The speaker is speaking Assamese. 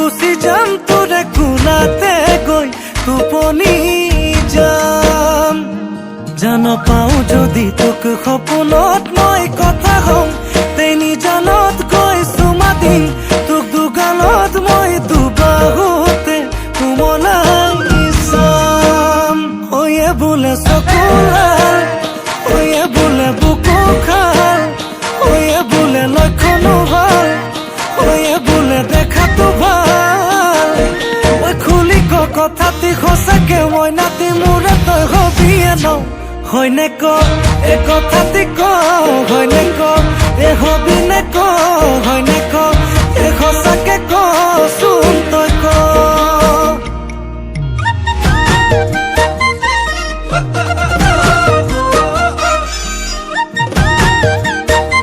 গুচি যাম তোৰে কোলাতে গৈ টোপনি যাম জান পাওঁ যদি তোক সপোনত মই কথা কম তেনি জানত গৈ চুমা দিম তোক দুগালত মই দুবাহুতে কোমলাই চাম ওয়ে বোলে চকুলাল ওয়ে বোলে বুকু খাল ওয়ে বোলে লক্ষণো ভাল ওয়ে বোলে দেখাতো ভাল ওই খুলি কথাটি সঁচাকে মই নাতি মোৰে তই হবিয়ে ন হয়নে ক এ কথাটি ক হয়নে ক এ হবি নে ক হয়নে ক এ সঁচাকে ক চোন তই ক